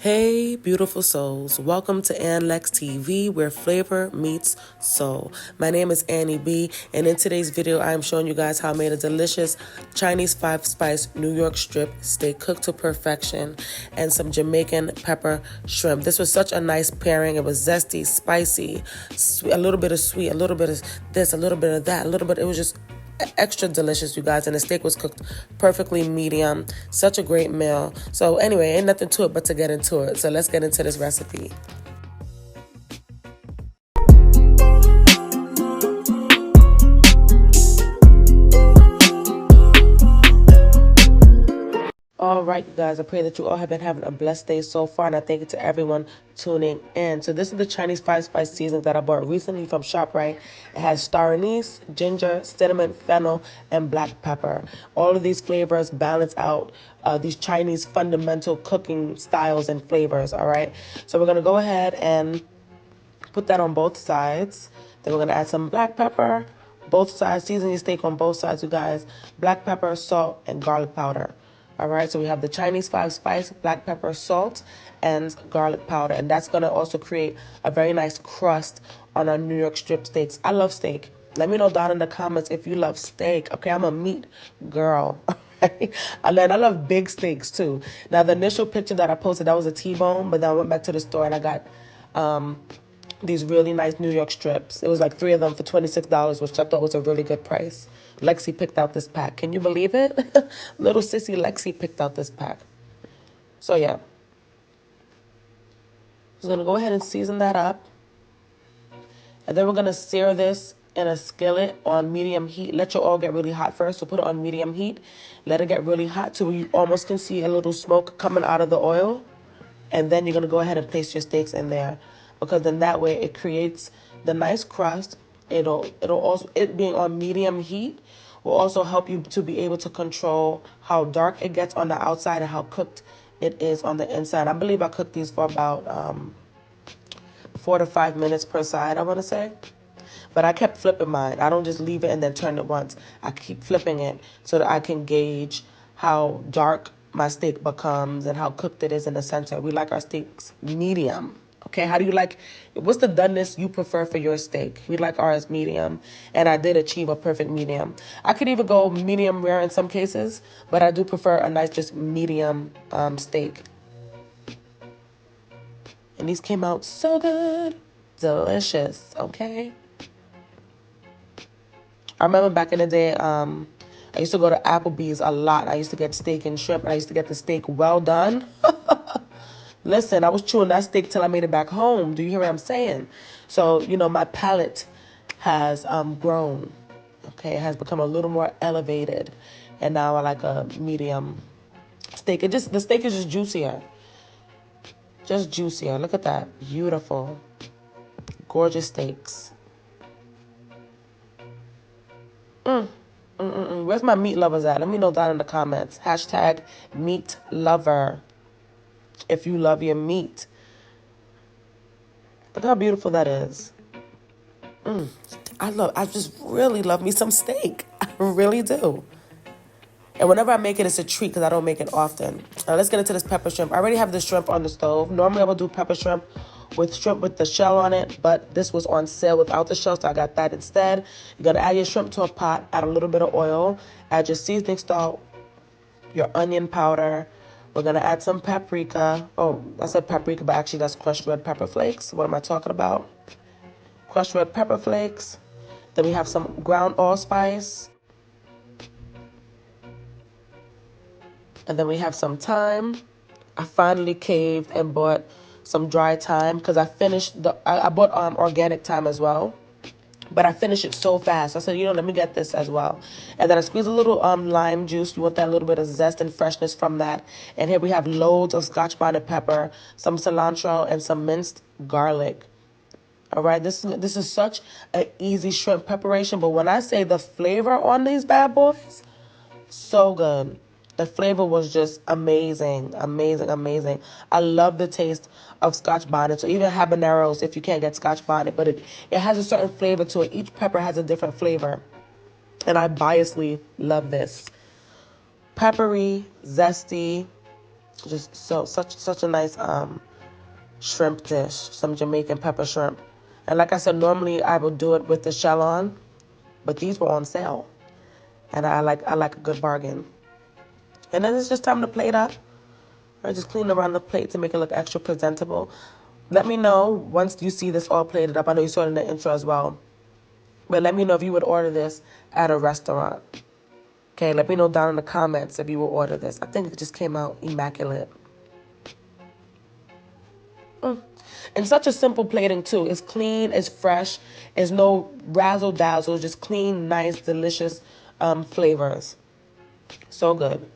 Hey, beautiful souls. Welcome to Lex TV, where flavor meets soul. My name is Annie B, and in today's video, I am showing you guys how I made a delicious Chinese 5-spice New York strip steak cooked to perfection and some Jamaican pepper shrimp. This was such a nice pairing. It was zesty, spicy, sweet, a little bit of sweet, a little bit of this, a little bit of that, a little bit. It was just extra delicious, you guys, and the steak was cooked perfectly medium. Such a great meal. So anyway, ain't nothing to it but to get into it. So let's get into this recipe. All right, you guys, I pray that you all have been having a blessed day so far, and I thank you to everyone tuning in. So this is the Chinese 5-spice seasoning that I bought recently from ShopRite. It has star anise, ginger, cinnamon, fennel, and black pepper. All of these flavors balance out these Chinese fundamental cooking styles and flavors, all right? So we're going to go ahead and put that on both sides. Then we're going to add some black pepper, both sides, season your steak on both sides, you guys. Black pepper, salt, and garlic powder. All right, so we have the Chinese 5-spice, black pepper, salt, and garlic powder. And that's going to also create a very nice crust on our New York strip steaks. I love steak. Let me know down in the comments if you love steak. Okay, I'm a meat girl. I love big steaks too. Now, the initial picture that I posted, that was a T-bone, but then I went back to the store and I got these really nice New York strips. It was like 3 of them for $26, which I thought was a really good price. Lexi picked out this pack. Can you believe it? Little sissy Lexi picked out this pack. So yeah. I'm going to go ahead and season that up. And then we're going to sear this in a skillet on medium heat. Let your oil get really hot first. So put it on medium heat. Let it get really hot till you almost can see a little smoke coming out of the oil. And then you're going to go ahead and place your steaks in there, because then that way it creates the nice crust. It'll also, it being on medium heat will also help you to be able to control how dark it gets on the outside and how cooked it is on the inside. I believe I cooked these for about 4 to 5 minutes per side, I want to say. But I kept flipping mine. I don't just leave it and then turn it once. I keep flipping it so that I can gauge how dark my steak becomes and how cooked it is in the center. We like our steaks medium. Okay, how do you like, what's the doneness you prefer for your steak? We like ours medium, and I did achieve a perfect medium. I could even go medium rare in some cases, but I do prefer a nice just medium steak. And these came out so good. Delicious, okay? I remember back in the day, I used to go to Applebee's a lot. I used to get steak and shrimp, and I used to get the steak well done. Listen, I was chewing that steak till I made it back home. Do you hear what I'm saying? So, you know, my palate has grown. Okay, it has become a little more elevated. And now I like a medium steak. The steak is just juicier. Just juicier. Look at that. Beautiful. Gorgeous steaks. Where's my meat lovers at? Let me know down in the comments. Hashtag meat lover. If you love your meat. Look how beautiful that is. I just really love me some steak. I really do. And whenever I make it, it's a treat because I don't make it often. Now let's get into this pepper shrimp. I already have the shrimp on the stove. Normally I will do pepper shrimp with the shell on it, but this was on sale without the shell, so I got that instead. You're going to add your shrimp to a pot, add a little bit of oil, add your seasoning salt, your onion powder. We're going to add some paprika. Oh, I said paprika, but actually that's crushed red pepper flakes. What am I talking about? Crushed red pepper flakes. Then we have some ground allspice. And then we have some thyme. I finally caved and bought some dry thyme because I bought organic thyme as well. But I finished it so fast. I said, you know, let me get this as well. And then I squeezed a little lime juice. You want that little bit of zest and freshness from that. And here we have loads of Scotch bonnet pepper, some cilantro, and some minced garlic. All right, this is such an easy shrimp preparation. But when I say the flavor on these bad boys, so good. The flavor was just amazing, amazing, amazing. I love the taste of Scotch bonnet, or even habaneros if you can't get Scotch bonnet, but it has a certain flavor to it. Each pepper has a different flavor, and I biasly love this. Peppery, zesty, Just such a nice shrimp dish, some Jamaican pepper shrimp. And like I said, normally I would do it with the shell on, but these were on sale, and I like a good bargain. And then it's just time to plate up. Or just clean around the plate to make it look extra presentable. Let me know once you see this all plated up. I know you saw it in the intro as well. But let me know if you would order this at a restaurant. Okay, let me know down in the comments if you will order this. I think it just came out immaculate. And such a simple plating too. It's clean, it's fresh, it's no razzle dazzle, just clean, nice, delicious flavors. So good.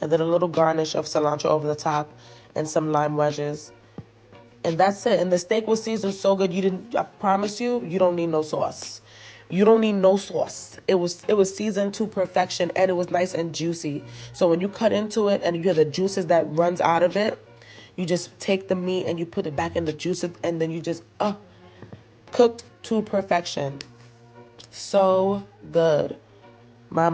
And then a little garnish of cilantro over the top and some lime wedges. And that's it. And the steak was seasoned so good. I promise you, you don't need no sauce. You don't need no sauce. It was seasoned to perfection, and it was nice and juicy. So when you cut into it and you hear the juices that runs out of it, you just take the meat and you put it back in the juices, and then you just cooked to perfection. So good. My.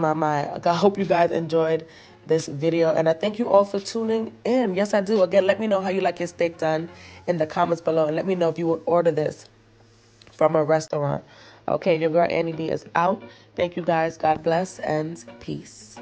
I hope you guys enjoyed this video, and I thank you all for tuning in. Yes, I do. Again, let me know how you like your steak done in the comments below, and let me know if you would order this from a restaurant. Okay, your girl Annie D is out. Thank you guys. God bless and peace.